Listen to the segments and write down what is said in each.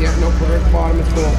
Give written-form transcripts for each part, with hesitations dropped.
Yeah, no, put her at the bottom. It's cool.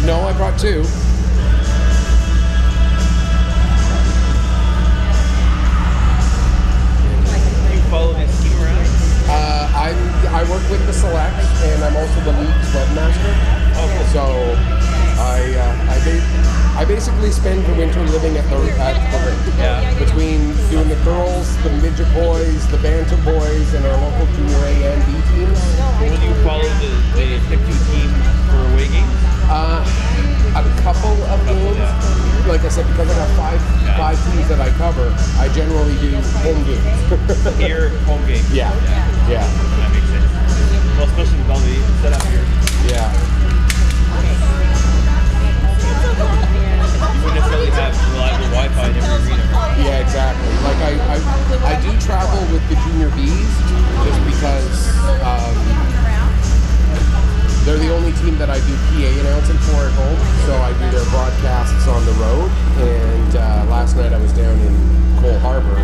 No, I brought two. You follow this team around? I work with the Selects, and I'm also the league's webmaster. Okay. So I basically spend the winter living at the rink. Yeah. Between doing the girls, the midget boys, the bantam boys, and our local junior A and B teams. Will you follow the Pictou team for away games? A couple of games. Yeah. Like I said, because I got five teams that I cover, I generally do home games. Here, home games. Yeah. Yeah. That makes sense. Well, especially with all the setup here. Yeah. You wouldn't necessarily have reliable Wi-Fi in every arena, right? Yeah, exactly. Like I do travel with the junior Bs just because they're the only team that I do PA announcing for at home. So I do their broadcasts on the road. And last night I was down in Cole Harbor,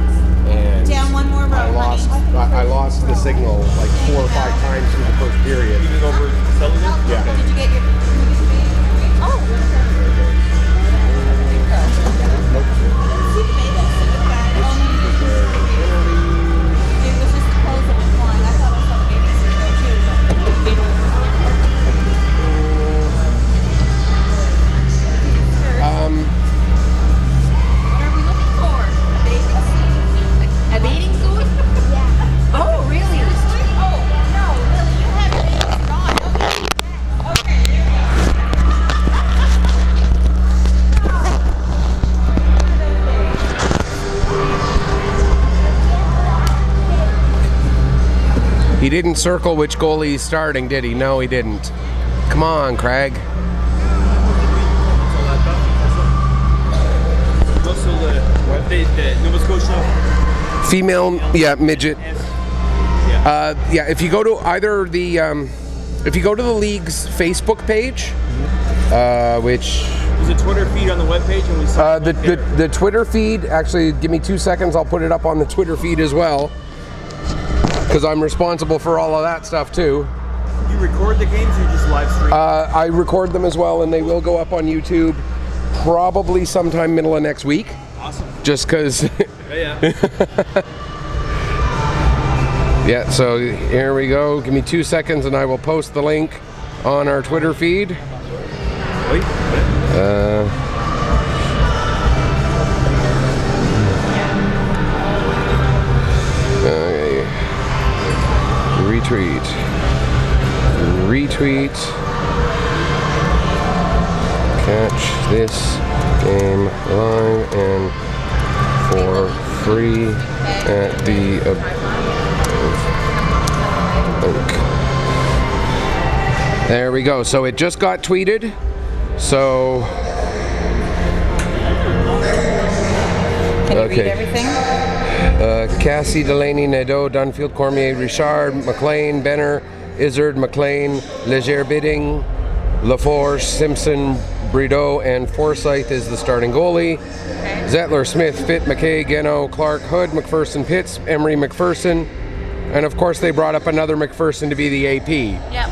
and down one more road, I lost the signal like 4 or 5 times through the first period. Even over cellular? Yeah. Okay. Did you get your... Oh! He didn't circle which goalie he's starting, did he? No, he didn't. Come on, Craig. Also the Nova Scotia female, yeah, midget. Yeah. If you go to either the, if you go to the league's Facebook page, which there's a Twitter feed on the webpage, and we saw the Twitter feed. Actually, give me 2 seconds. I'll put it up on the Twitter feed as well, because I'm responsible for all of that stuff too. You record the games, or you just live stream? I record them as well, and they will go up on YouTube probably sometime middle of next week. Awesome. Just because. Yeah. Yeah, so here we go. Give me 2 seconds and I will post the link on our Twitter feed. Wait. Okay. Retweet. Catch this game live and for free at the link. There we go. So it just got tweeted. So can you read everything? Cassie, Delaney, Nadeau, Dunfield, Cormier, Richard, McLean, Benner, Izzard, McLean, Leger Bidding, LaForce, Simpson, Brideau, and Forsyth is the starting goalie. Okay. Zettler, Smith, Fitt, McKay, Geno, Clark, Hood, McPherson, Pitts, Emery, McPherson, and of course they brought up another McPherson to be the AP. Yep.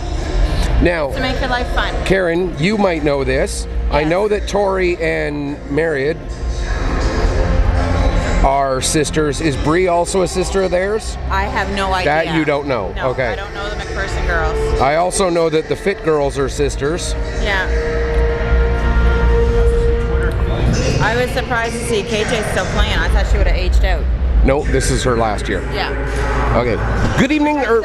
Now, To make your life fun. Karen, you might know this. I know that Tori and Marriott are sisters. Is Bree also a sister of theirs? I have no idea. That you don't know. No, Okay. I don't know the McPherson girls. I also know that the Fit girls are sisters. Yeah. I was surprised to see KJ still playing. I thought she would have aged out. No, this is her last year. Yeah. Okay. Good evening, or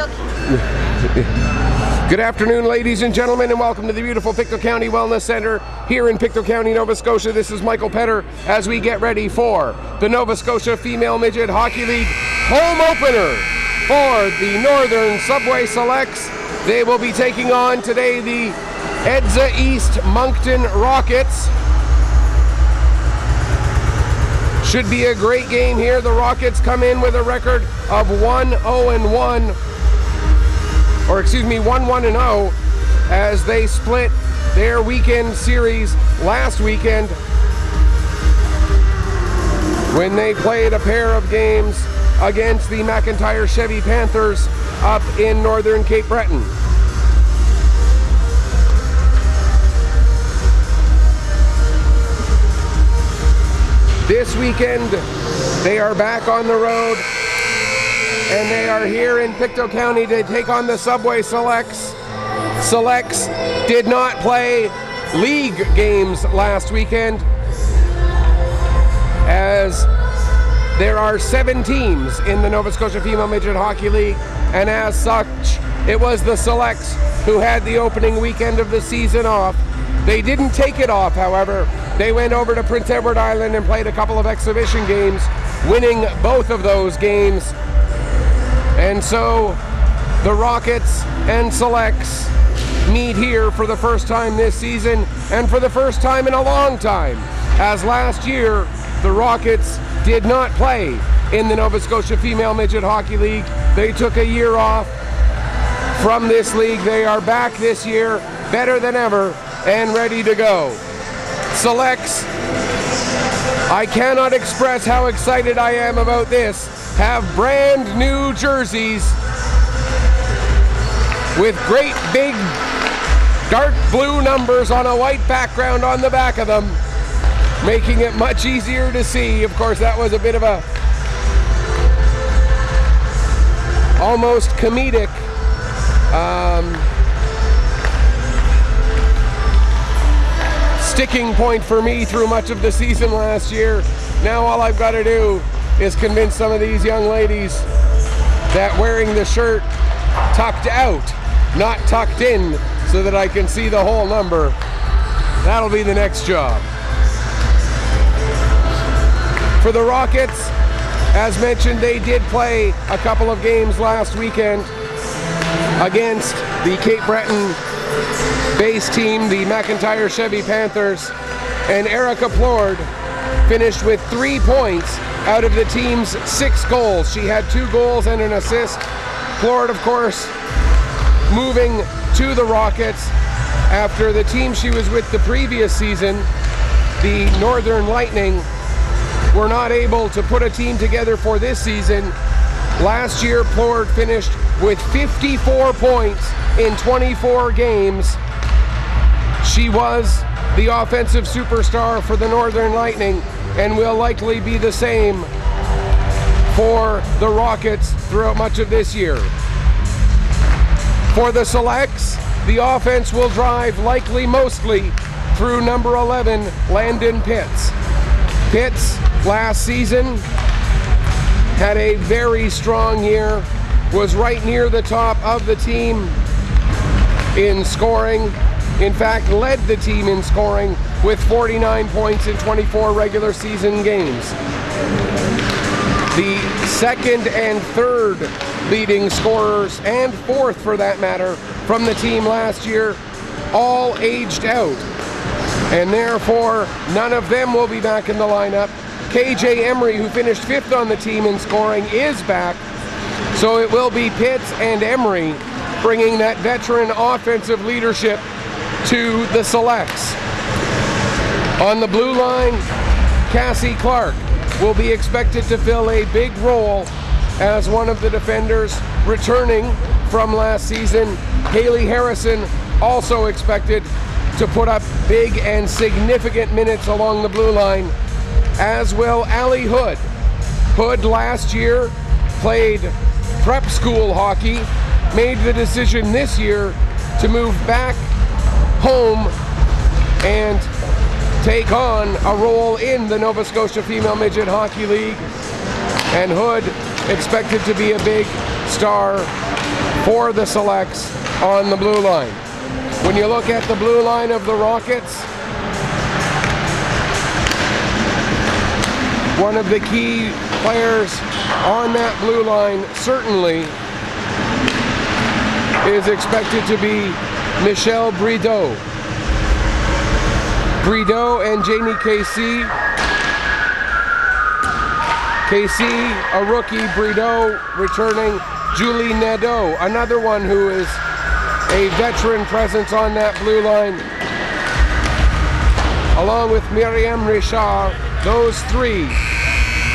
good afternoon, ladies and gentlemen, and welcome to the beautiful Pictou County Wellness Center here in Pictou County, Nova Scotia. This is Michael Petter as we get ready for the Nova Scotia Female Midget Hockey League home opener for the Northern Subway Selects. They will be taking on today the Edza East Moncton Rockets. Should be a great game here. The Rockets come in with a record of 1-0-1, or excuse me, 1-1-0, as they split their weekend series last weekend when they played a pair of games against the McIntyre Chevy Panthers up in northern Cape Breton. This weekend, they are back on the road, and they are here in Pictou County to take on the Subway Selects. Selects did not play league games last weekend, as there are 7 teams in the Nova Scotia Female Midget Hockey League, and as such, it was the Selects who had the opening weekend of the season off. They didn't take it off, however. They went over to Prince Edward Island and played a couple of exhibition games, winning both of those games. And so the Rockets and Selects meet here for the first time this season, and for the first time in a long time, as last year the Rockets did not play in the Nova Scotia Female Midget Hockey League. They took a year off from this league. They are back this year, better than ever, and ready to go. Selects, I cannot express how excited I am about this, have brand new jerseys with great big dark blue numbers on a white background on the back of them, making it much easier to see. Of course, that was a bit of a almost comedic sticking point for me through much of the season last year. Now all I've got to do is convince some of these young ladies that wearing the shirt tucked out, not tucked in, so that I can see the whole number, that'll be the next job. For the Rockets, as mentioned, they did play a couple of games last weekend against the Cape Breton base team, the McIntyre Chevy Panthers, and Erica Plord finished with 3 points out of the team's 6 goals. She had 2 goals and an assist. Plord, of course, moving to the Rockets after the team she was with the previous season, the Northern Lightning, were not able to put a team together for this season. Last year, Plord finished with 54 points in 24 games. She was the offensive superstar for the Northern Lightning and will likely be the same for the Rockets throughout much of this year. For the Selects, the offense will drive likely mostly through number 11, Landon Pitts. Pitts last season had a very strong year, was right near the top of the team in scoring. In fact, led the team in scoring with 49 points in 24 regular season games. The second and third leading scorers, and fourth for that matter, from the team last year, all aged out. And therefore, none of them will be back in the lineup. KJ Emery, who finished 5th on the team in scoring, is back. So it will be Pitts and Emery bringing that veteran offensive leadership to the Selects. On the blue line, Cassie Clark will be expected to fill a big role as one of the defenders returning from last season. Haley Harrison also expected to put up big and significant minutes along the blue line, as will Ali Hood. Hood last year played prep school hockey, made the decision this year to move back home and take on a role in the Nova Scotia Female Midget Hockey League. And Hood expected to be a big star for the Selects on the blue line. When you look at the blue line of the Rockets, one of the key players on that blue line certainly is expected to be Michelle Brideau. Brideau and Jamie Casey. Casey, a rookie, Brideau returning. Julie Nadeau, another one who is a veteran presence on that blue line. Along with Myriam Richard, those three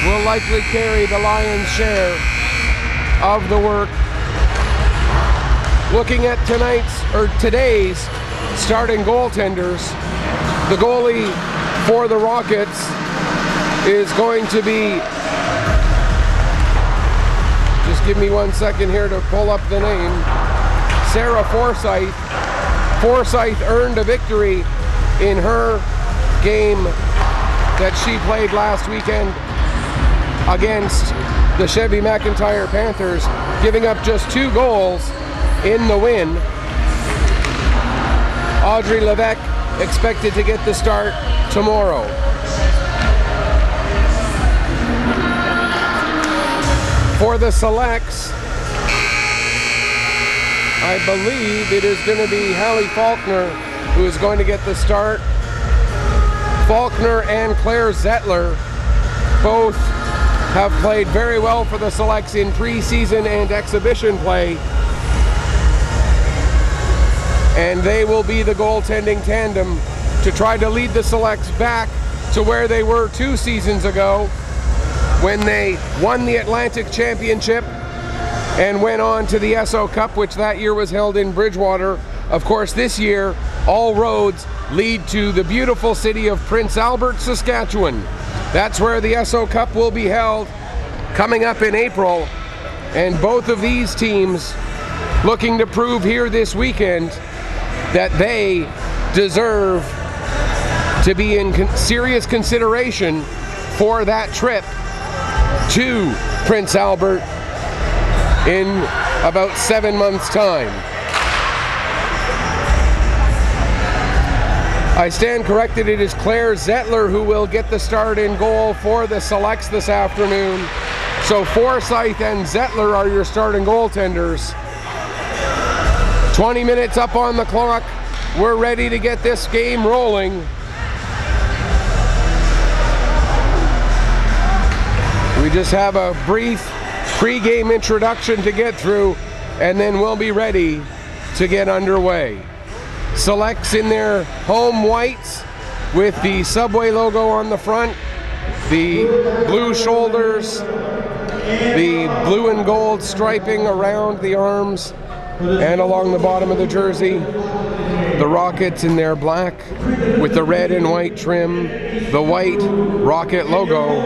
will likely carry the lion's share of the work. Looking at today's starting goaltenders, the goalie for the Rockets is going to be, just give me 1 second here to pull up the name, Sarah Forsyth. Forsyth earned a victory in her game that she played last weekend against the Chevy McIntyre Panthers, giving up just 2 goals in the win. Audrey Levesque expected to get the start tomorrow. For the Selects, I believe it is going to be Hallie Faulkner who is going to get the start. Faulkner and Claire Zettler both have played very well for the Selects in preseason and exhibition play, and they will be the goaltending tandem to try to lead the Selects back to where they were 2 seasons ago when they won the Atlantic Championship and went on to the SO Cup, which that year was held in Bridgewater. Of course, this year, all roads lead to the beautiful city of Prince Albert, Saskatchewan. That's where the SO Cup will be held coming up in April. And both of these teams looking to prove here this weekend that they deserve to be in serious consideration for that trip to Prince Albert in about 7 months' time. I stand corrected, it is Claire Zettler who will get the start in goal for the Selects this afternoon. So Forsyth and Zettler are your starting goaltenders. 20 minutes up on the clock. We're ready to get this game rolling. We just have a brief pre-game introduction to get through, and then we'll be ready to get underway. Selects in their home whites with the Subway logo on the front, the blue shoulders, the blue and gold striping around the arms and along the bottom of the jersey. The Rockets in their black with the red and white trim, the white Rocket logo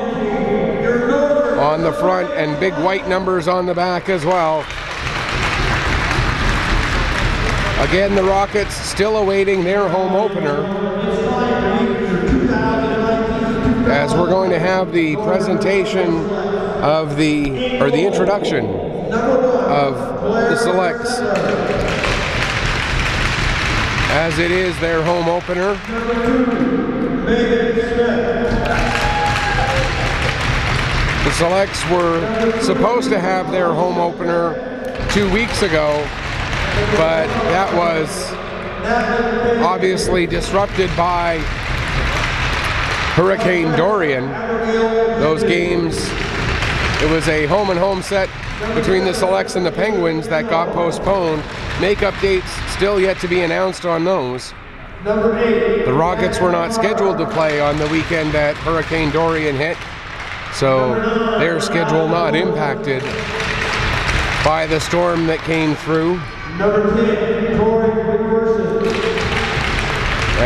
on the front, and big white numbers on the back as well. Again, the Rockets still awaiting their home opener, as we're going to have the presentation of the introduction of the Selects, as it is their home opener. The Selects were supposed to have their home opener 2 weeks ago, but that was obviously disrupted by Hurricane Dorian. Those games, it was a home-and-home set between the Selects and the Penguins that got postponed. Makeup dates still yet to be announced on those. The Rockets were not scheduled to play on the weekend that Hurricane Dorian hit, so their schedule not impacted by the storm that came through. Number 10, Corey McPherson.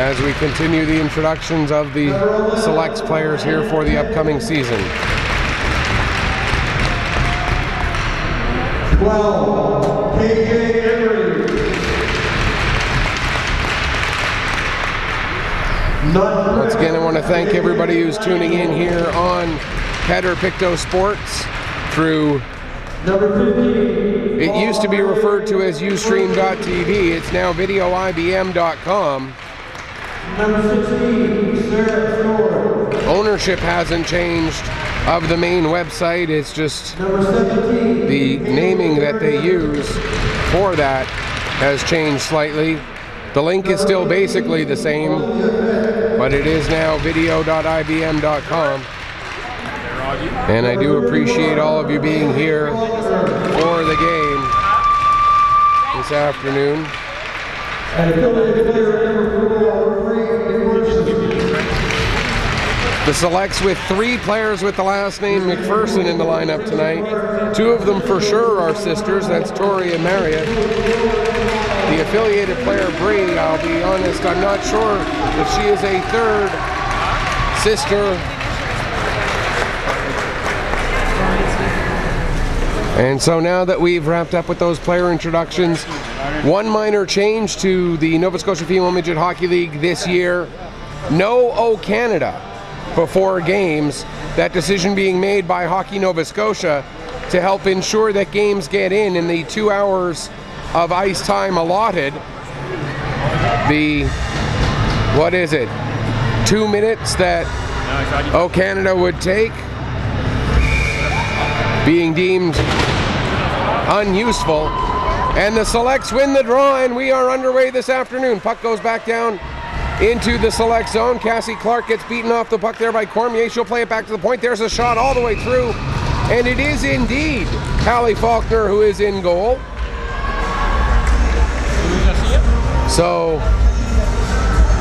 as we continue the introductions of the selects players here for the upcoming season. 12, KJ Emery. Once again, I want to thank everybody who's tuning in here on Header Pictou Sports through, it used to be referred to as Ustream.tv, it's now VideoIBM.com. Number 16, Sarah Stewart. Ownership hasn't changed of the main website, it's just Number 17, the naming that they use for that has changed slightly. The link is still basically the same, but it is now video.ibm.com. And I do appreciate all of you being here for the game this afternoon. The selects with 3 players with the last name McPherson in the lineup tonight. 2 of them for sure are sisters, that's Tori and Mariette. The affiliated player Bree, I'll be honest, I'm not sure if she is a 3rd sister. And so now that we've wrapped up with those player introductions, one minor change to the Nova Scotia Female Midget Hockey League this year. No O Canada before games. That decision being made by Hockey Nova Scotia to help ensure that games get in the 2 hours of ice time allotted. The, what is it, 2 minutes that O Canada would take being deemed unuseful. And the selects win the draw, and we are underway this afternoon. Puck goes back down into the select zone. Cassie Clark gets beaten off the puck there by Cormier. She'll play it back to the point. There's a shot all the way through, and it is indeed Hallie Faulkner who is in goal. So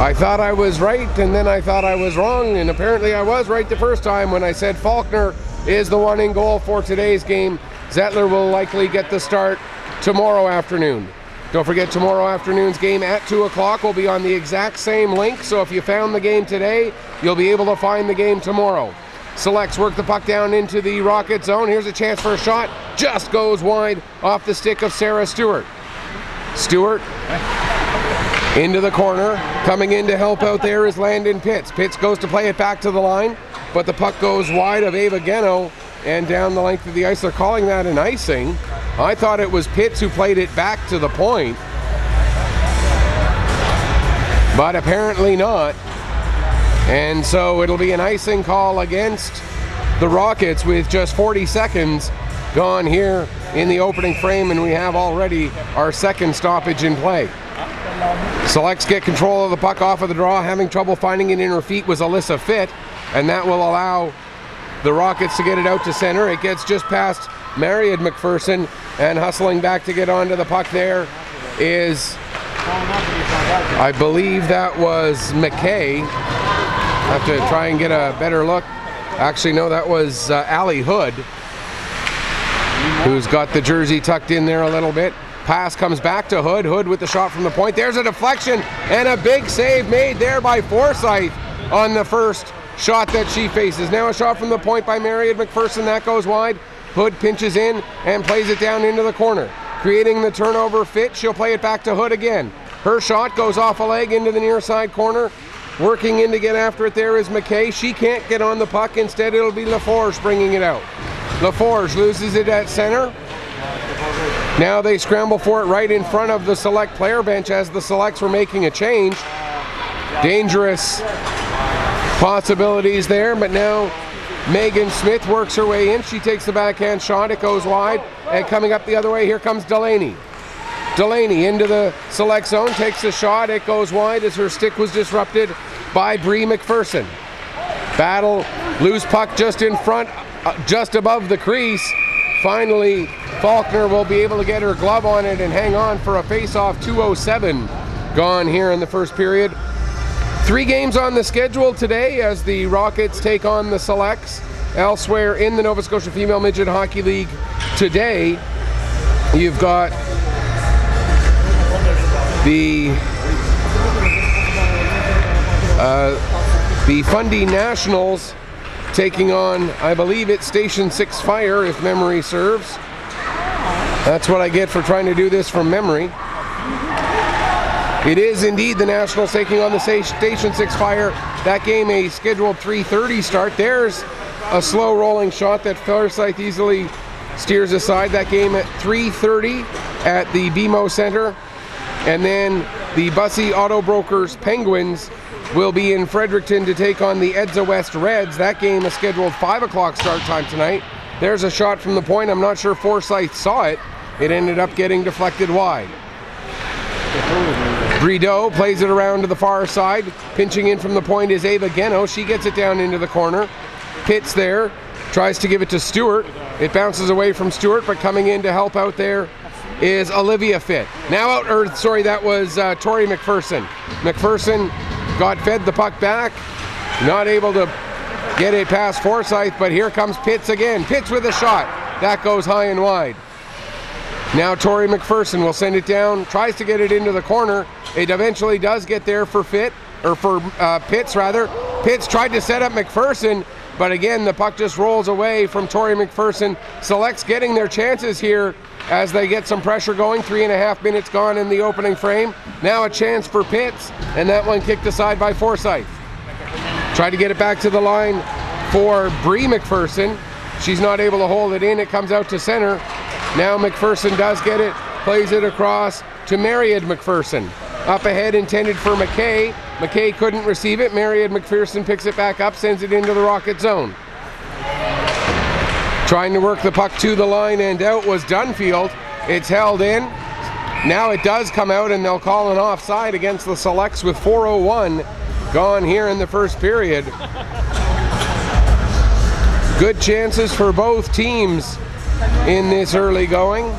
I thought I was right, and then I thought I was wrong, and apparently I was right the first time when I said Faulkner is the one in goal for today's game. Zettler will likely get the start tomorrow afternoon. Don't forget, tomorrow afternoon's game at 2 o'clock will be on the exact same link, so if you found the game today, you'll be able to find the game tomorrow. Selects work the puck down into the Rocket zone. Here's a chance for a shot. Just goes wide off the stick of Sarah Stewart. Stewart into the corner. Coming in to help out there is Landon Pitts. Pitts goes to play it back to the line, but the puck goes wide of Ava Geno and down the length of the ice. They're calling that an icing. I thought it was Pitts who played it back to the point, but apparently not. And so it'll be an icing call against the Rockets with just 40 seconds gone here in the opening frame, and we have already our second stoppage in play. Selects get control of the puck off of the draw. Having trouble finding it in her feet was Alyssa Fitt, and that will allow the Rockets to get it out to center. It gets just past Mariette McPherson, and hustling back to get onto the puck there is, I believe that was McKay. Have to try and get a better look. Actually, no, that was Allie Hood, who's got the jersey tucked in there a little bit. Pass comes back to Hood. Hood with the shot from the point. There's a deflection and a big save made there by Forsyth on the first shot that she faces. Now a shot from the point by Mariette McPherson. That goes wide. Hood pinches in and plays it down into the corner, creating the turnover fit. She'll play it back to Hood again. Her shot goes off a leg into the near side corner. Working in to get after it there is McKay. She can't get on the puck. Instead, it'll be LaForge bringing it out. LaForge loses it at center. Now they scramble for it right in front of the select player bench as the selects were making a change. Dangerous possibilities there, but now Megan Smith works her way in. She takes the backhand shot. It goes wide, and coming up the other way, here comes Delaney. Delaney into the select zone, takes a shot. It goes wide as her stick was disrupted by Bree McPherson. Battle, loose puck just in front, just above the crease. Finally, Faulkner will be able to get her glove on it and hang on for a face-off. 2:07 gone here in the first period. 3 games on the schedule today as the Rockets take on the Selects. Elsewhere in the Nova Scotia Female Midget Hockey League today, you've got the The Fundy Nationals taking on, I believe it's Station 6 Fire, if memory serves. That's what I get for trying to do this from memory. It is indeed the Nationals taking on the Station 6 Fire. That game a scheduled 3:30 start. There's a slow rolling shot that Forsyth easily steers aside. That game at 3:30 at the BMO Center. And then the Bussey Auto Brokers Penguins will be in Fredericton to take on the Edsa West Reds. That game is scheduled 5 o'clock start time tonight. There's a shot from the point. I'm not sure Forsyth saw it. It ended up getting deflected wide. Brideau plays it around to the far side. Pinching in from the point is Ava Geno. She gets it down into the corner. Pitts there, tries to give it to Stewart. It bounces away from Stewart, but coming in to help out there is Olivia Fitt. Now out, or sorry, that was Tori McPherson. McPherson got fed the puck back. Not able to get it past Forsyth, but here comes Pitts again. Pitts with a shot. That goes high and wide. Now Tori McPherson will send it down, tries to get it into the corner. It eventually does get there for Pitts rather. Pitts tried to set up McPherson, but again the puck just rolls away from Tori McPherson. Selects getting their chances here as they get some pressure going. 3.5 minutes gone in the opening frame. Now a chance for Pitts, and that one kicked aside by Forsyth. Tried to get it back to the line for Bree McPherson. She's not able to hold it in. It comes out to center. Now McPherson does get it, plays it across to Mariad McPherson. Up ahead intended for McKay. McKay couldn't receive it. Mariad McPherson picks it back up, sends it into the Rocket zone. Trying to work the puck to the line and out was Dunfield. It's held in. Now it does come out and they'll call an offside against the Selects with 4:01 gone here in the first period. Good chances for both teams in this early going.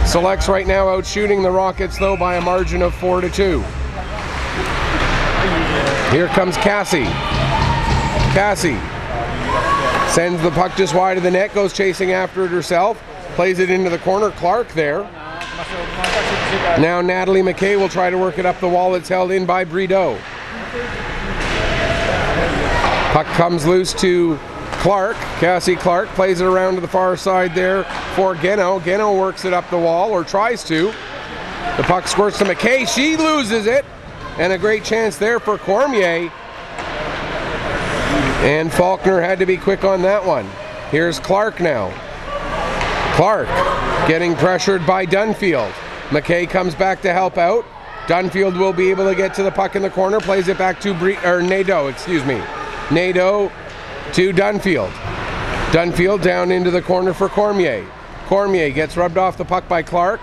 Selects right now out shooting the Rockets though by a margin of 4-2. Here comes Cassie. Cassie sends the puck just wide of the net, goes chasing after it herself, plays it into the corner. Clark there. Now Natalie McKay will try to work it up the wall. It's held in by Brideau. Puck comes loose to Clark. Cassie Clark plays it around to the far side there for Geno. Geno works it up the wall, or tries to. The puck squirts to McKay. She loses it. And a great chance there for Cormier. And Faulkner had to be quick on that one. Here's Clark now. Clark getting pressured by Dunfield. McKay comes back to help out. Dunfield will be able to get to the puck in the corner. Plays it back to Nadeau, excuse me. Nadeau to Dunfield. Dunfield down into the corner for Cormier. Cormier gets rubbed off the puck by Clark,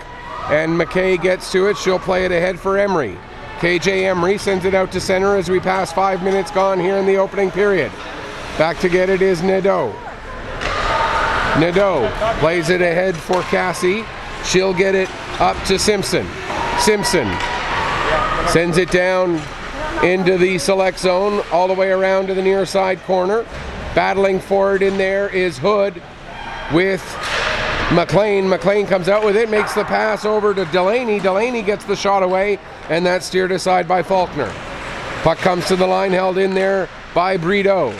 and McKay gets to it. She'll play it ahead for Emery. KJ Emery sends it out to center as we pass 5 minutes gone here in the opening period. Back to get it is Nadeau. Nadeau plays it ahead for Cassie. She'll get it up to Simpson. Simpson sends it down into the select zone, all the way around to the near side corner. Battling for it in there is Hood with McLean. McLean comes out with it, makes the pass over to Delaney. Delaney gets the shot away, and that's steered aside by Faulkner. Puck comes to the line, held in there by Brideau.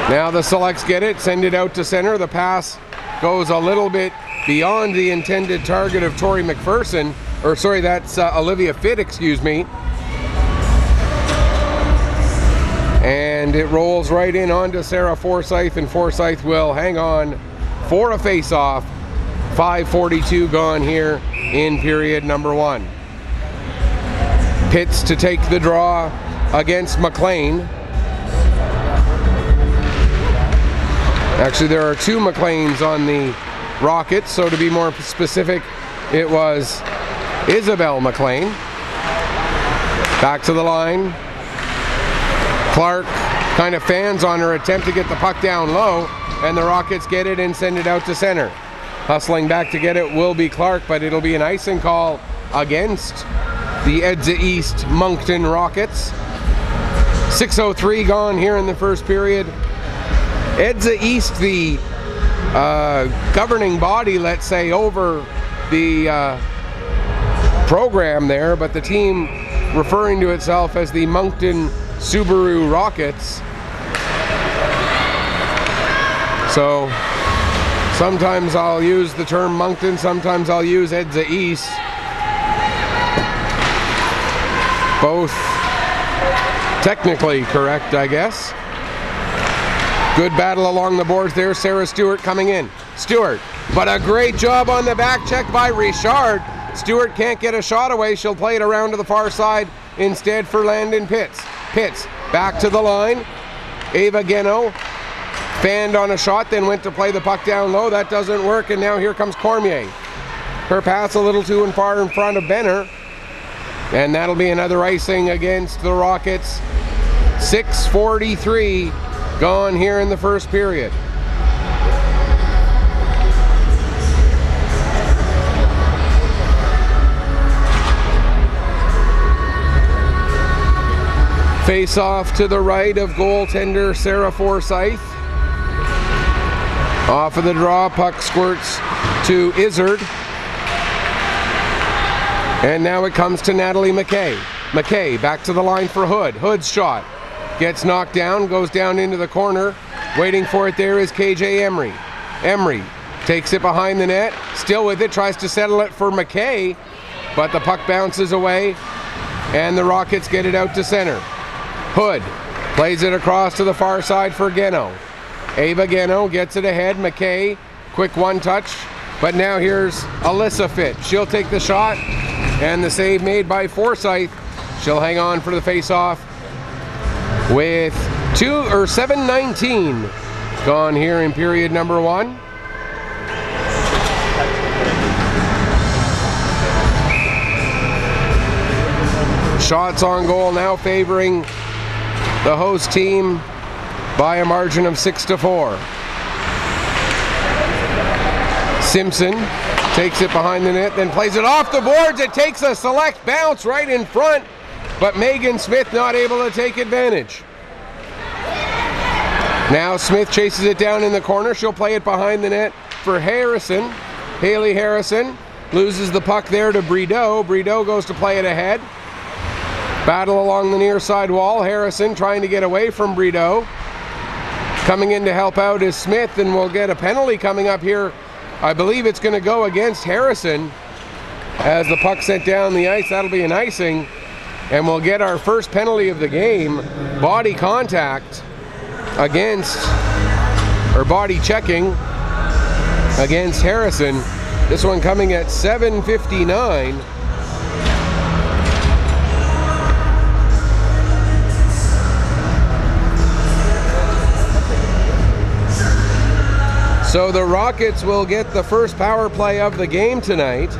Now the Selects get it, send it out to center. The pass goes a little bit beyond the intended target of Tori McPherson. Or sorry, that's Olivia Fitt, excuse me. And it rolls right in onto Sarah Forsyth, and Forsyth will hang on for a face-off. 5:42 gone here in period number one. Pitts to take the draw against McLean. Actually, there are two McLeans on the Rockets, so to be more specific, it was Isabel McLean. Back to the line. Clark kind of fans on her attempt to get the puck down low, and the Rockets get it and send it out to center. Hustling back to get it will be Clark, but it'll be an icing call against the Edsa East Moncton Rockets. 6:03 gone here in the first period. Edsa East, the governing body, let's say, over the program there, but the team referring to itself as the Moncton Subaru Rockets. So sometimes I'll use the term Moncton, sometimes I'll use Edza East. Both technically correct, I guess. Good battle along the boards there. Sarah Stewart coming in. Stewart, but a great job on the back check by Richard. Stewart can't get a shot away. She'll play it around to the far side instead for Landon Pitts. Pitts back to the line. Ava Geno fanned on a shot, then went to play the puck down low. That doesn't work, and now here comes Cormier. Her pass a little too far in front of Benner, and that'll be another icing against the Rockets. 6:43 gone here in the first period. Face off to the right of goaltender Sarah Forsyth. Off of the draw, puck squirts to Izzard. And now it comes to Natalie McKay. McKay back to the line for Hood. Hood's shot gets knocked down, goes down into the corner. Waiting for it there is KJ Emery. Emery takes it behind the net, still with it, tries to settle it for McKay, but the puck bounces away and the Rockets get it out to center. Hood plays it across to the far side for Geno. Ava Geno gets it ahead. McKay, quick one touch, but now here's Alyssa Fitt. She'll take the shot, and the save made by Forsyth. She'll hang on for the face-off with 7:19 gone here in period number one. Shots on goal now favoring the host team by a margin of 6-4. Simpson takes it behind the net, then plays it off the boards. It takes a select bounce right in front, but Megan Smith not able to take advantage. Now Smith chases it down in the corner. She'll play it behind the net for Harrison. Haley Harrison loses the puck there to Brideau. Brideau goes to play it ahead. Battle along the near side wall. Harrison trying to get away from Brideau. Coming in to help out is Smith, and we'll get a penalty coming up here. I believe it's going to go against Harrison as the puck sent down the ice. That'll be an icing, and we'll get our first penalty of the game. Body contact against, or body checking against Harrison. This one coming at 7:59. So the Rockets will get the first power play of the game tonight,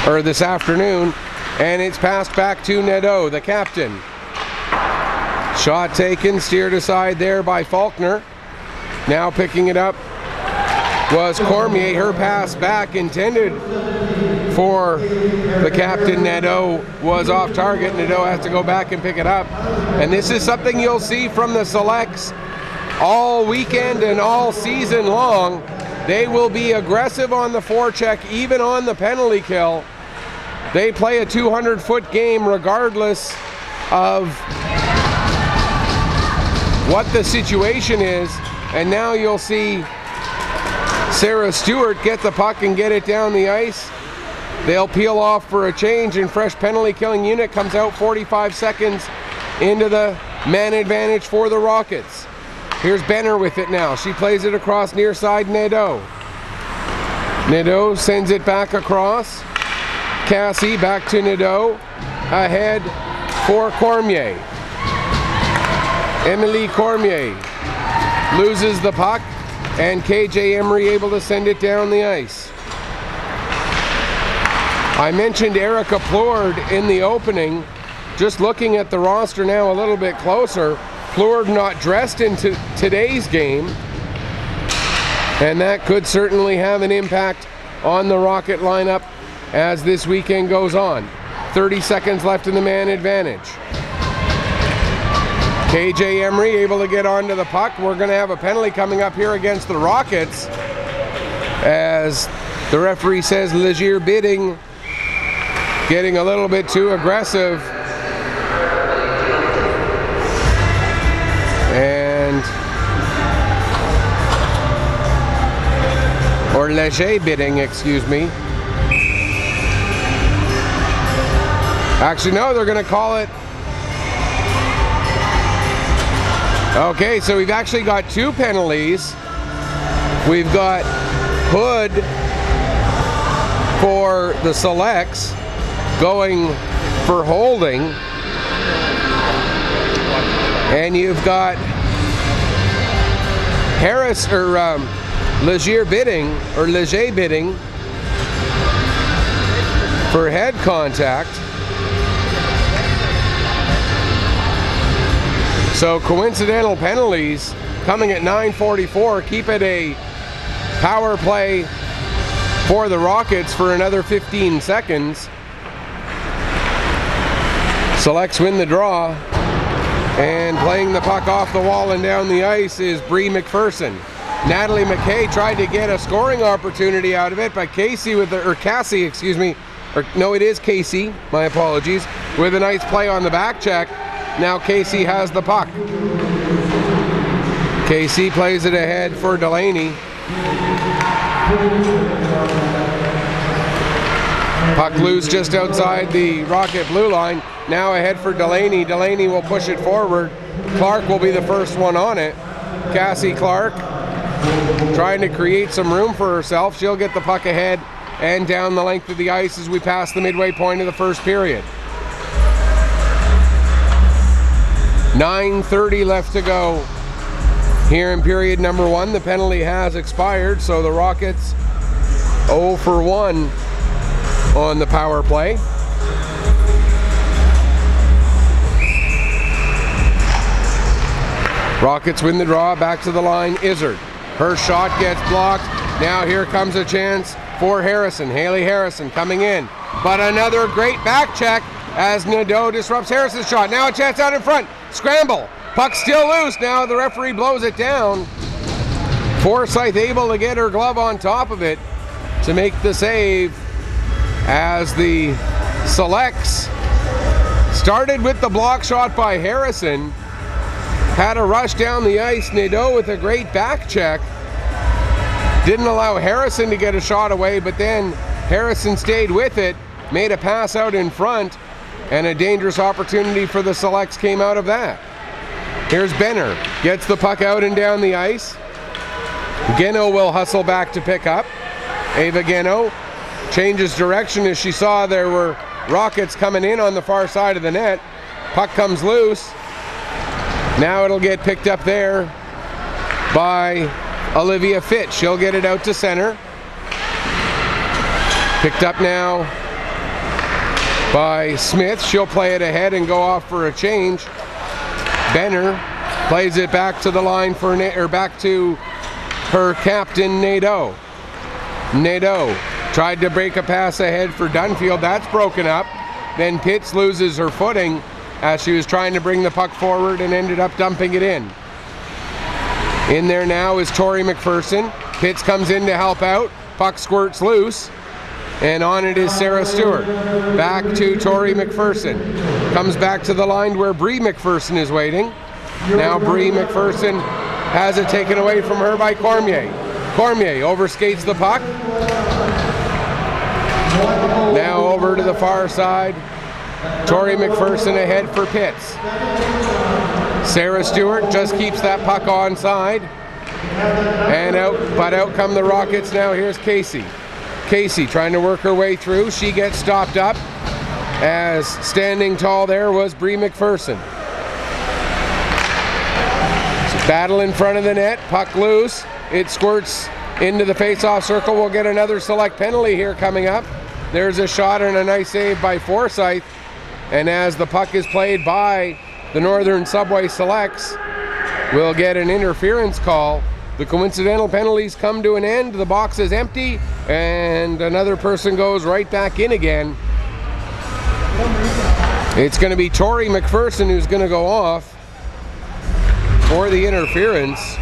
or this afternoon, and it's passed back to Nadeau, the captain. Shot taken, steered aside there by Faulkner. Now picking it up was Cormier. Her pass back intended for the captain, Nadeau, was off target. Nadeau has to go back and pick it up. And this is something you'll see from the selects all weekend and all season long. They will be aggressive on the forecheck, even on the penalty kill. They play a 200-foot game regardless of what the situation is. And now you'll see Sarah Stewart get the puck and get it down the ice. They'll peel off for a change, and fresh penalty killing unit comes out 45 seconds into the man advantage for the Rockets. Here's Benner with it now. She plays it across near side Nadeau. Nadeau sends it back across. Cassie back to Nadeau. Ahead for Cormier. Emily Cormier loses the puck, and KJ Emery able to send it down the ice. I mentioned Erica Plourde in the opening. Just looking at the roster now a little bit closer, Plourde not dressed into today's game, and that could certainly have an impact on the Rocket lineup as this weekend goes on. 30 seconds left in the man advantage. KJ Emery able to get onto the puck. We're going to have a penalty coming up here against the Rockets as The referee says Leger bidding, getting a little bit too aggressive. Or Leger bidding, excuse me. Actually, no, they're going to call it. Okay, so we've actually got 2 penalties. We've got Hood for the selects going for holding. And you've got Harris or Leger bidding for head contact. So coincidental penalties coming at 9:44. Keep it a power play for the Rockets for another 15 seconds. Selects win the draw. And playing the puck off the wall and down the ice is Bree McPherson. Natalie McKay tried to get a scoring opportunity out of it, but Casey Cassie, excuse me, or no, it is Casey, my apologies, with a nice play on the back check. Now Casey has the puck. Casey plays it ahead for Delaney. Puck loose just outside the Rocket blue line. Now ahead for Delaney. Delaney will push it forward. Clark will be the first one on it. Cassie Clark trying to create some room for herself. She'll get the puck ahead and down the length of the ice as we pass the midway point of the first period. 9:30 left to go here in period number 1. The penalty has expired, so the Rockets 0 for 1 on the power play. Rockets win the draw, back to the line, Izzard. Her shot gets blocked. Now here comes a chance for Harrison. Haley Harrison coming in. But another great back check as Nadeau disrupts Harrison's shot. Now a chance out in front. Scramble. Puck still loose. Now the referee blows it down. Forsyth able to get her glove on top of it to make the save as the selects started with the block shot by Harrison. Had a rush down the ice. Nadeau with a great back check. Didn't allow Harrison to get a shot away, but then Harrison stayed with it, made a pass out in front, and a dangerous opportunity for the selects came out of that. Here's Benner, gets the puck out and down the ice. Geno will hustle back to pick up. Ava Geno changes direction as she saw there were Rockets coming in on the far side of the net. Puck comes loose. Now it'll get picked up there by Olivia Fitch. She'll get it out to center. Picked up now by Smith. She'll play it ahead and go off for a change. Benner plays it back to the line for back to her captain Nadeau. Nadeau tried to break a pass ahead for Dunfield. That's broken up. Then Pitts loses her footing as she was trying to bring the puck forward and ended up dumping it in. In there now is Tori McPherson. Pitts comes in to help out. Puck squirts loose. And on it is Sarah Stewart. Back to Tori McPherson. Comes back to the line where Bree McPherson is waiting. Now Bree McPherson has it taken away from her by Cormier. Cormier overskates the puck. Now over to the far side. Tori McPherson ahead for Pitts. Sarah Stewart just keeps that puck onside. And out come the Rockets now. Here's Casey. Casey trying to work her way through. She gets stopped up as standing tall there was Bree McPherson. So battle in front of the net. Puck loose. It squirts into the face-off circle. We'll get another select penalty here coming up. There's a shot and a nice save by Forsyth. And as the puck is played by the Northern Subway Selects, we'll get an interference call. The coincidental penalties come to an end. The box is empty, and another person goes right back in again. It's going to be Tori McPherson who's going to go off for the interference.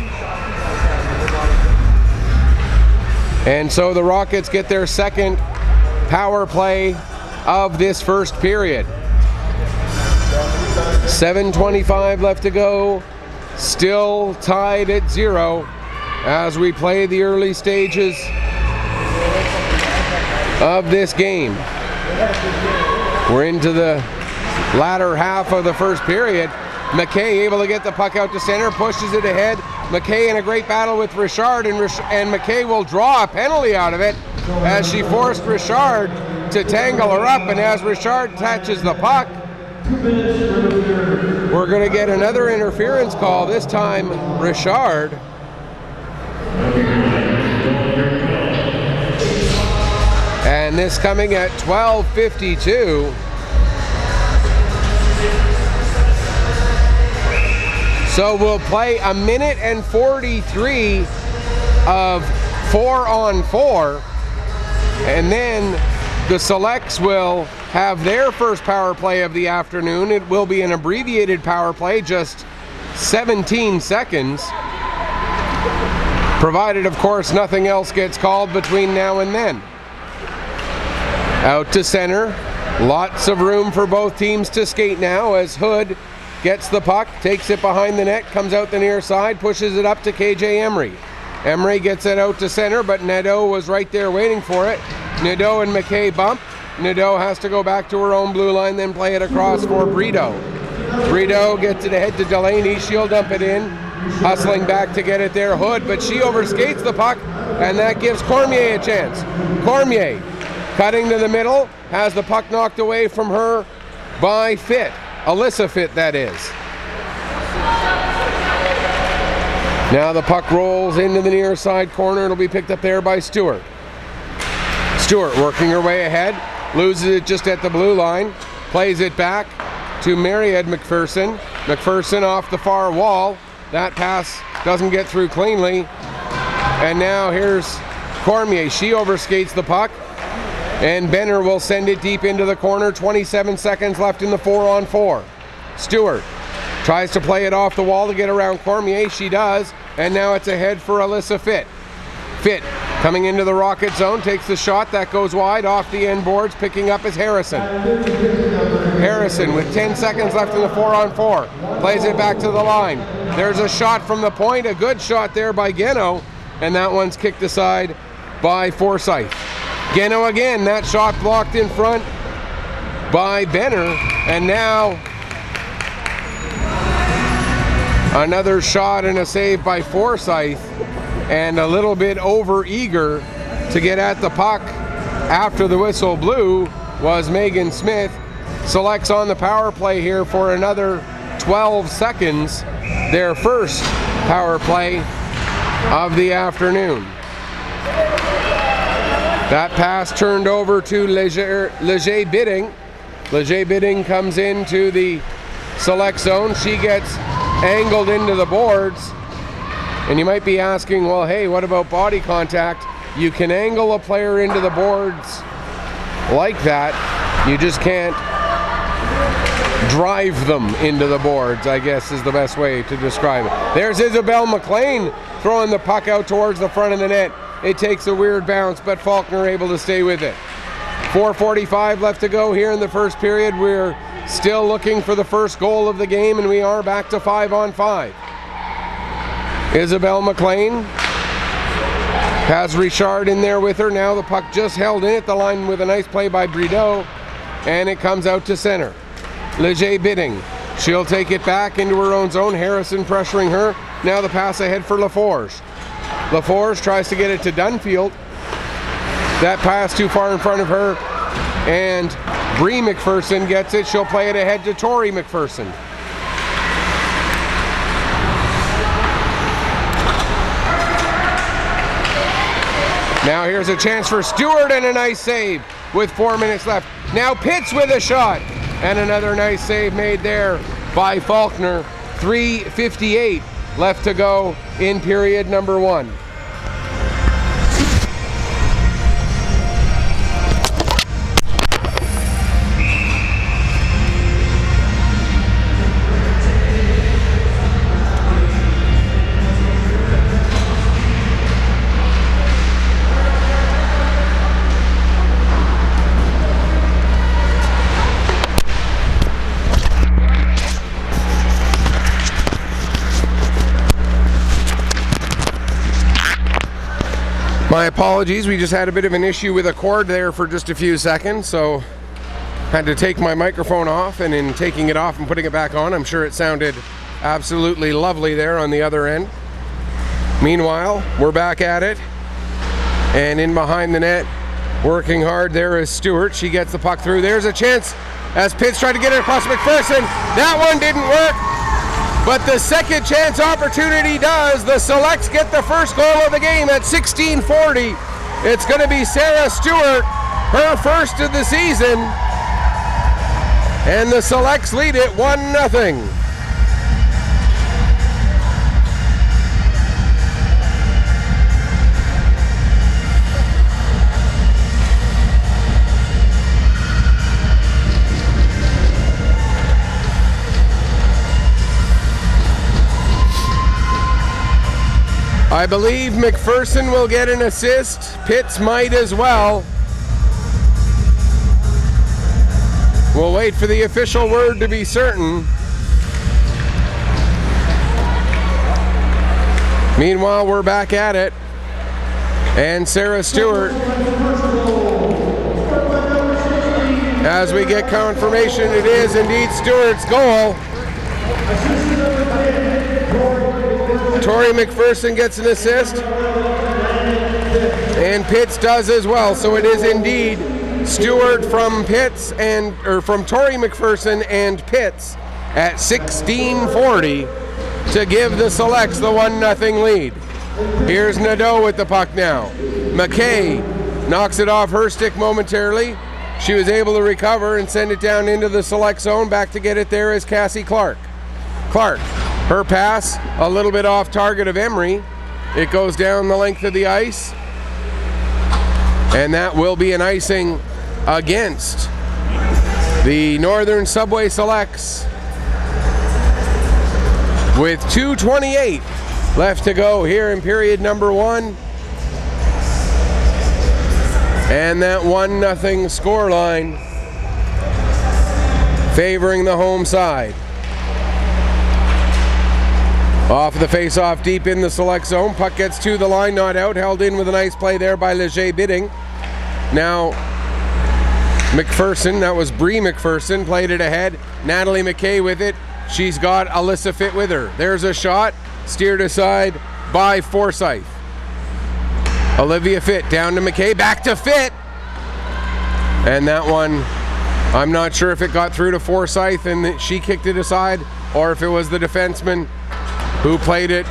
And so the Rockets get their second power play of this first period. 7:25 left to go, still tied at 0 as we play the early stages of this game. We're into the latter half of the first period. McKay able to get the puck out to center, pushes it ahead. McKay in a great battle with Richard, and McKay will draw a penalty out of it as she forced Richard to tangle her up, and as Richard touches the puck, we're going to get another interference call, this time Richard. And this coming at 12:52. So we'll play a minute and 43 of 4-on-4, and then the Selects will have their first power play of the afternoon. It will be an abbreviated power play, just 17 seconds, provided of course nothing else gets called between now and then. Out to center, lots of room for both teams to skate now as Hood gets the puck, takes it behind the net, comes out the near side, pushes it up to KJ Emery. Emery gets it out to center, but Nadeau was right there waiting for it. Nadeau and McKay bump. Nadeau has to go back to her own blue line, then play it across for Brito. Brito gets it ahead to Delaney, she'll dump it in, hustling back to get it there, Hood, but she overskates the puck, and that gives Cormier a chance. Cormier cutting to the middle, has the puck knocked away from her by Fitt. Alyssa Fitt, that is. Now the puck rolls into the near side corner. It'll be picked up there by Stewart. Stewart working her way ahead, loses it just at the blue line, plays it back to Mariette McPherson. McPherson off the far wall. That pass doesn't get through cleanly. And now here's Cormier. She overskates the puck, and Benner will send it deep into the corner. 27 seconds left in the 4-on-4. Stewart tries to play it off the wall to get around Cormier. She does, and now it's ahead for Alyssa Fitt. Fitt coming into the Rocket zone, takes the shot, that goes wide off the end boards, picking up is Harrison. Harrison with 10 seconds left in the 4-on-4, plays it back to the line. There's a shot from the point, a good shot there by Geno, and that one's kicked aside by Forsyth. Geno again, that shot blocked in front by Benner, and now another shot and a save by Forsyth, and a little bit over eager to get at the puck after the whistle blew was Megan Smith. Selects on the power play here for another 12 seconds, their first power play of the afternoon. That pass turned over to Leger Bidding. Leger Bidding comes into the Select zone. She gets angled into the boards. And you might be asking, well, hey, what about body contact? You can angle a player into the boards like that. You just can't drive them into the boards, I guess is the best way to describe it. There's Isabel McLean throwing the puck out towards the front of the net. It takes a weird bounce, but Faulkner able to stay with it. 4:45 left to go here in the first period. We're still looking for the first goal of the game, and we are back to 5-on-5. Isabel McLean has Richard in there with her. Now the puck just held in at the line with a nice play by Brito, and it comes out to center. Leger Bidding. She'll take it back into her own zone. Harrison pressuring her. Now the pass ahead for LaForge. LaForge tries to get it to Dunfield. That pass too far in front of her, and Bree McPherson gets it. She'll play it ahead to Tori McPherson. Now here's a chance for Stewart, and a nice save with 4 minutes left. Now Pitts with a shot, and another nice save made there by Faulkner. 3:58 left to go in period number 1. My apologies, we just had a bit of an issue with a cord there for just a few seconds, so had to take my microphone off, and in taking it off and putting it back on, I'm sure it sounded absolutely lovely there on the other end. Meanwhile, we're back at it, and in behind the net, working hard there is Stewart. She gets the puck through. There's a chance as Pitts tried to get it across McPherson. That one didn't work, but the second chance opportunity does. The Selects get the first goal of the game at 16:40. It's going to be Sarah Stewart, her first of the season, and the Selects lead it 1-0. I believe McPherson will get an assist. Pitts might as well. We'll wait for the official word to be certain. Meanwhile, we're back at it. And Sarah Stewart, as we get confirmation, it is indeed Stewart's goal. Tori McPherson gets an assist, and Pitts does as well. So it is indeed Stewart from Pitts from Tori McPherson and Pitts at 16:40 to give the Selects the 1-0 lead. Here's Nadeau with the puck now. McKay knocks it off her stick momentarily. She was able to recover and send it down into the Select zone. Back to get it there is Cassie Clark. Clark. Her pass, a little bit off target of Emery. It goes down the length of the ice. And that will be an icing against the Northern Subway Selects. With 2:28 left to go here in period number 1. And that 1-0 scoreline favoring the home side. Off the face-off deep in the Select zone. Puck gets to the line, not out. Held in with a nice play there by Leger Bidding. Now, McPherson, that was Bree McPherson, played it ahead. Natalie McKay with it. She's got Alyssa Fitt with her. There's a shot, steered aside by Forsyth. Olivia Fitt down to McKay, back to Fitt. And that one, I'm not sure if it got through to Forsyth and she kicked it aside, or if it was the defenseman who played it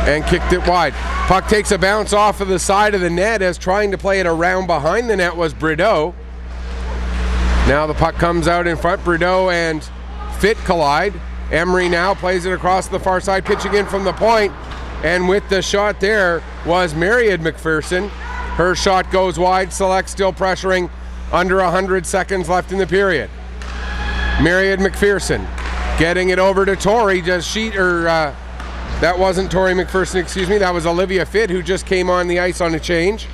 and kicked it wide. Puck takes a bounce off of the side of the net as trying to play it around behind the net was Brideau. Now the puck comes out in front. Brideau and Fitt collide. Emery now plays it across the far side, pitching in from the point. And with the shot there was Myriad McPherson. Her shot goes wide. Select still pressuring. Under 100 seconds left in the period. Myriad McPherson getting it over to Tori. That wasn't Tori McPherson, excuse me. That was Olivia Fitt, who just came on the ice on a change.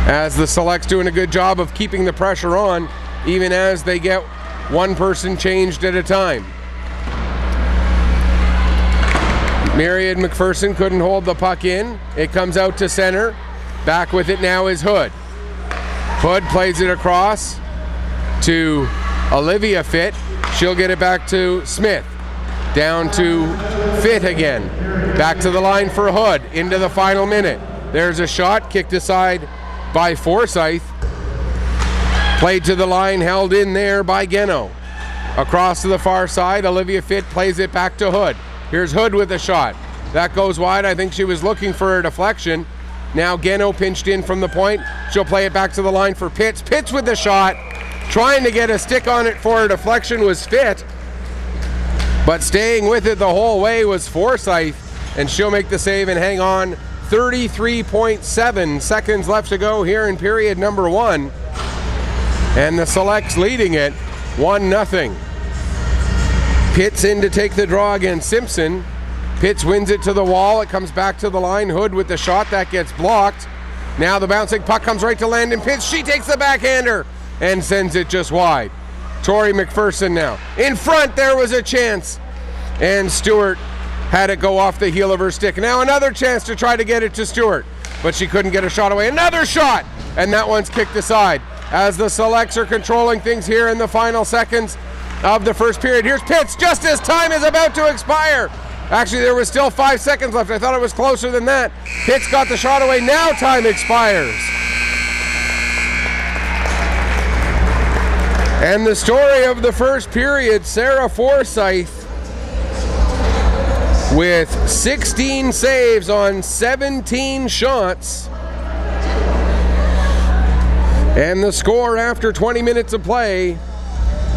As the Select's doing a good job of keeping the pressure on, even as they get one person changed at a time. Myriad McPherson couldn't hold the puck in. It comes out to center. Back with it now is Hood. Hood plays it across to Olivia Fitt. She'll get it back to Smith. Down to Fitt again. Back to the line for Hood into the final minute. There's a shot kicked aside by Forsyth. Played to the line, held in there by Geno. Across to the far side, Olivia Fitt plays it back to Hood. Here's Hood with a shot. That goes wide. I think she was looking for a deflection. Now Geno pinched in from the point. She'll play it back to the line for Pitts. Pitts with the shot. Trying to get a stick on it for a deflection was Fitt. But staying with it the whole way was Forsyth. And she'll make the save and hang on. 33.7 seconds left to go here in period number 1. And the Selects leading it 1-0. Pitts in to take the draw against Simpson. Pitts wins it to the wall. It comes back to the line. Hood with the shot. That gets blocked. Now the bouncing puck comes right to Landon Pitts. She takes the backhander and sends it just wide. Tori McPherson now. In front, there was a chance. And Stewart had it go off the heel of her stick. Now another chance to try to get it to Stewart. but she couldn't get a shot away. Another shot, and that one's kicked aside. As the Selects are controlling things here in the final seconds of the first period. Here's Pitts just as time is about to expire. Actually, there was still 5 seconds left. I thought it was closer than that. Pitts got the shot away. Now time expires. And the story of the first period, Sarah Forsyth with 16 saves on 17 shots. And the score after 20 minutes of play,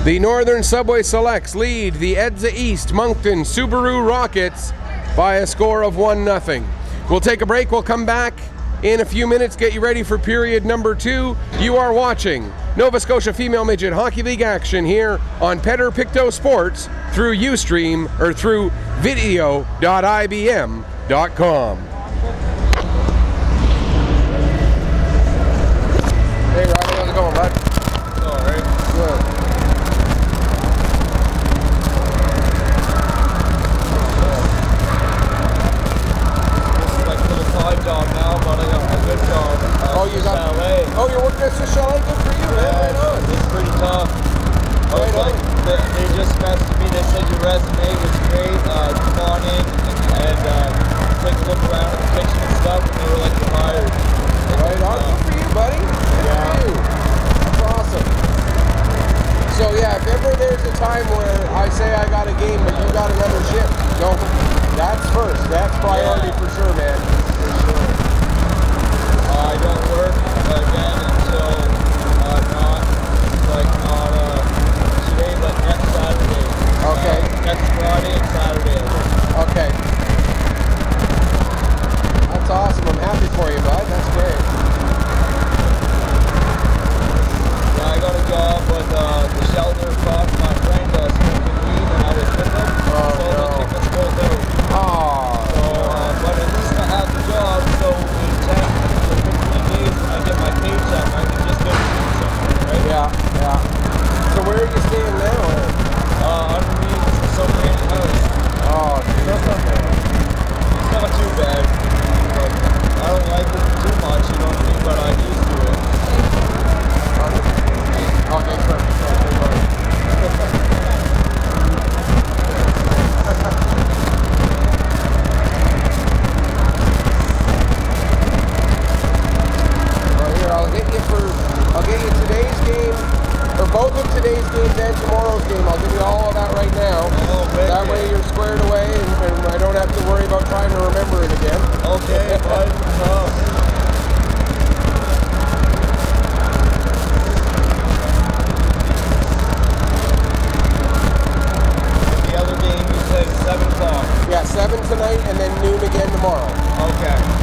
the Northern Subway Selects lead the EDSA East Moncton Subaru Rockets by a score of 1-0. We'll take a break. We'll come back in a few minutes, get you ready for period number 2. You are watching Nova Scotia Female Midget Hockey League action here on Pictou Sports through Ustream or through video.ibm.com. Hey Robbie, how's it going, bud? All right. Good. Job now, but I got a good job. Oh, you're working at Chalet? Good for you, man. Yeah, Right on. it's pretty tough. Right on. They just messaged me. They said your resume was great. Come on in and take a look around in the kitchen and stuff. And they were like, you're hired. Right on. Good for you, buddy. Good for you. That's awesome. So yeah, if ever there's a time where I say I got a game, but you got another shift, don't. That's first. That's priority for sure, man. For sure. I don't work again until not today, but next Saturday. Okay. Next Friday and Saturday. Okay. That's awesome. I'm happy for you, bud. That's great. Yeah, I got a job with the shelter across my friend smoking weed when I was with them. Oh, so no. they kicked us both out. Oh. So, but at least I have the job, so in 10 to 15 days when I get my paycheck, I can just go do something, right? Yeah, yeah. So where are you staying now? Underneath some random house. Oh, geez. It's not too bad, but I don't like it too much, you know what I mean, but I'm used to it. Okay, perfect. I'll get you today's game, or both of today's games and tomorrow's game. I'll give you all of that right now. That way you're squared away and I don't have to worry about trying to remember it again. Okay, bud. The other game you said 7 o'clock. Yeah, 7 tonight and then noon again tomorrow. Okay.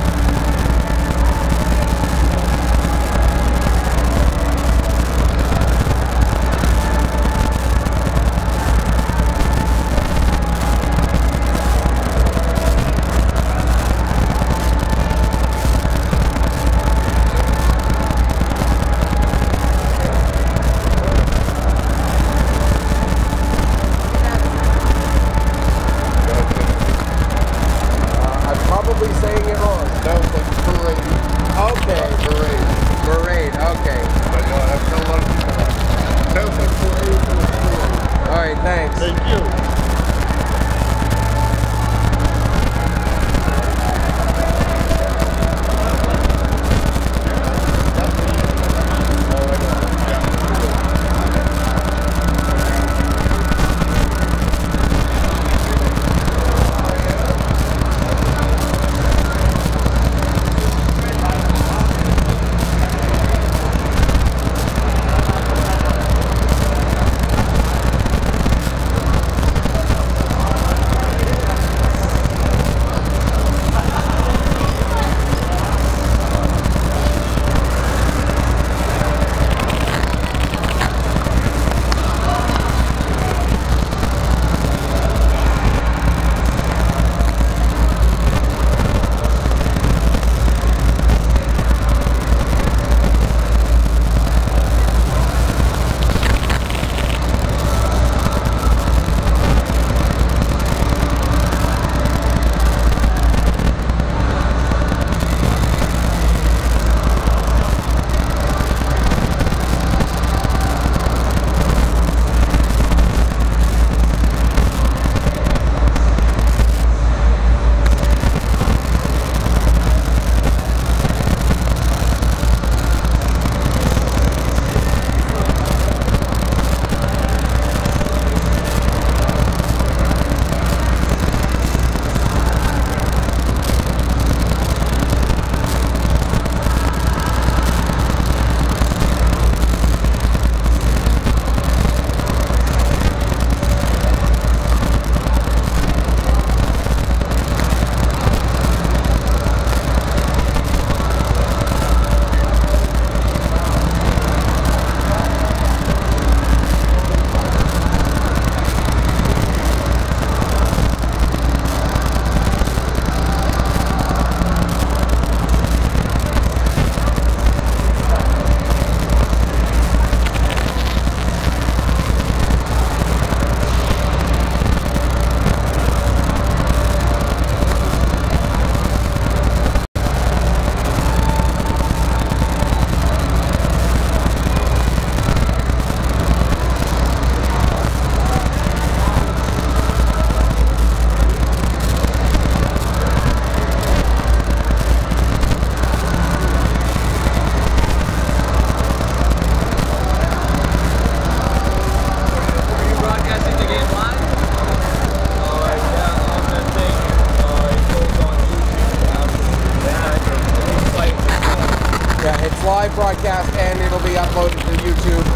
through YouTube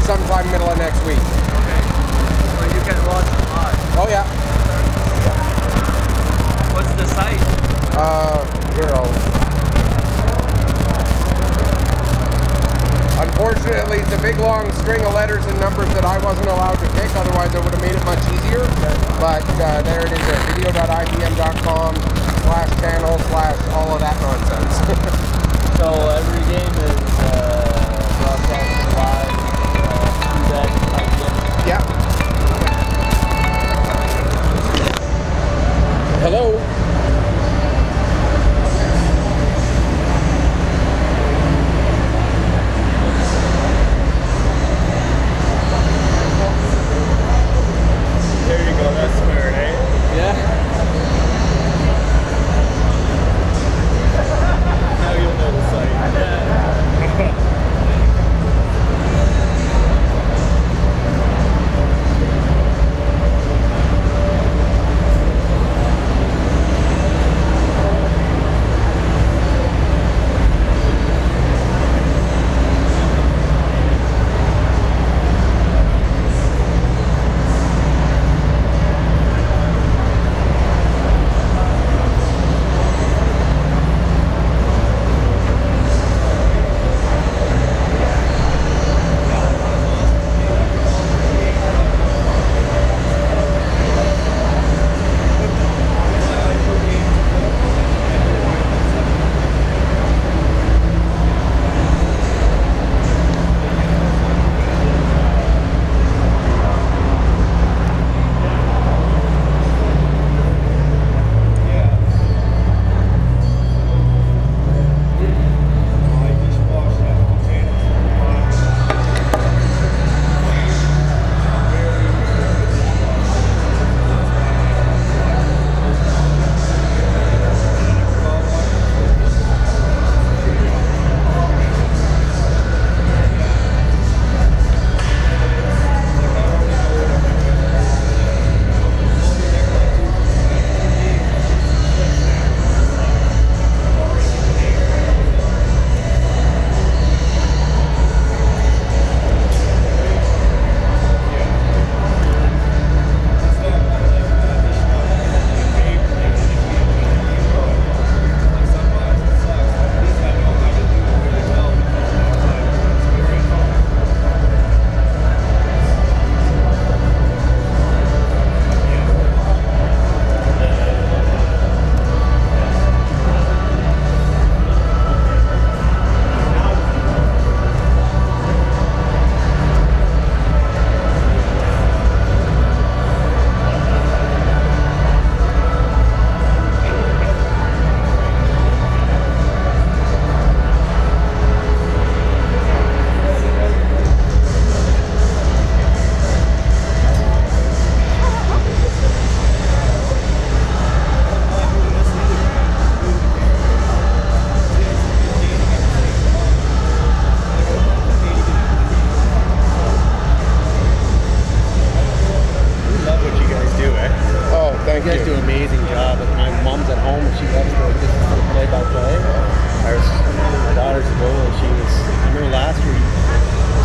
sometime middle of next week. Okay. So you can watch it live. Oh yeah. What's the site? Here Unfortunately, it's a big long string of letters and numbers that I wasn't allowed to pick, otherwise I would have made it much easier. But there it is there, video.ibm.com/channel/all of that nonsense. So every game is broadcast live through that IBM? Yeah. Hello. There you go, that's smart, eh? Yeah. Now you'll know the site. You guys do an amazing job. My mom's at home and she loves the play-by-play. My daughter's a goal and she was, I remember last year,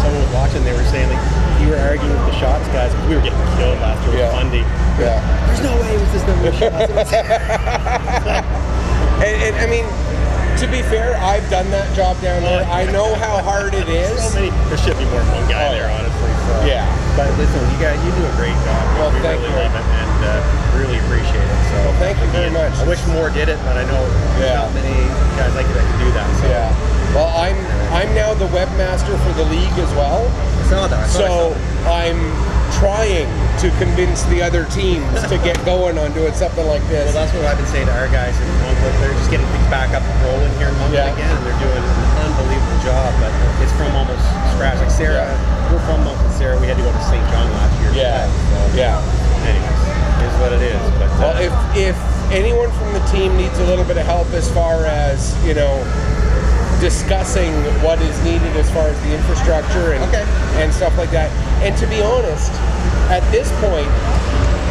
someone was watching, they were saying like, you were arguing with the shots guys because we were getting killed last year with Fundy. Yeah. There's no way it was this number of shots. and I mean, to be fair, I've done that job down there. I know how hard it is. So many, there should be more than one guy there, honestly. So. Yeah. But listen, you guys, you do a great job. Well, we thank really you. love it and really appreciate it. So well, thank you very much. I wish more did it, but I know there's not many guys like you that can do that. So. Yeah. Well, I'm now the webmaster for the league as well. I saw that. So I'm trying to convince the other teams to get going on doing something like this. Well, that's what I've been saying to our guys in Moncliff. They're just getting things back up and rolling here in Moncliff again, and they're doing an unbelievable job. But it's from almost scratch. Like Sarah, we're from Moncliff. Sarah, we had to go to St. John last year. Anyways, it is what it is. But well, if anyone from the team needs a little bit of help as far as discussing what is needed as far as the infrastructure and stuff like that. And to be honest, at this point,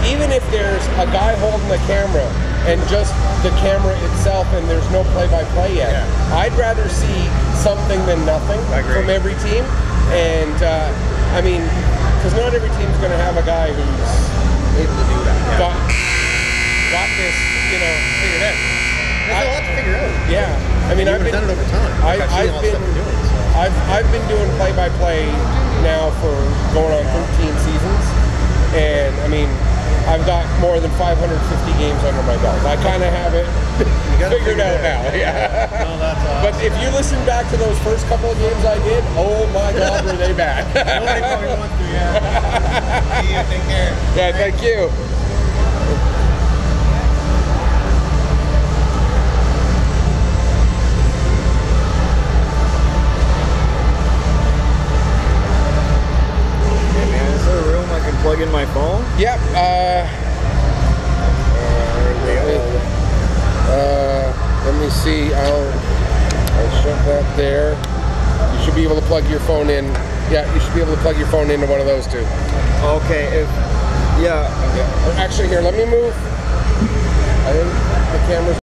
even if there's a guy holding the camera and just the camera itself and there's no play-by-play yet, I'd rather see something than nothing from every team, And I mean, because not every team's going to have a guy who's Able to do that. Yeah. got this, you know, figured out. There's a lot to figure out. Yeah, I mean, You've done it over time. Like, I've seen all the stuff you're doing. So. I've been doing play-by-play now for going on 13 seasons, and I mean, I've got more than 550 games under my belt. I kind of have it figured out now. Yeah. No, that's awesome. But if you listen back to those first couple of games I did, oh my God, were they bad? Nobody probably wants to, yeah. See you, take care. Yeah, thank you. Plug in my phone? Yep. Let me see. I'll shove that there. You should be able to plug your phone in. Yeah, you should be able to plug your phone into one of those two. Okay. Yeah. Actually, here, let me move. I think the camera's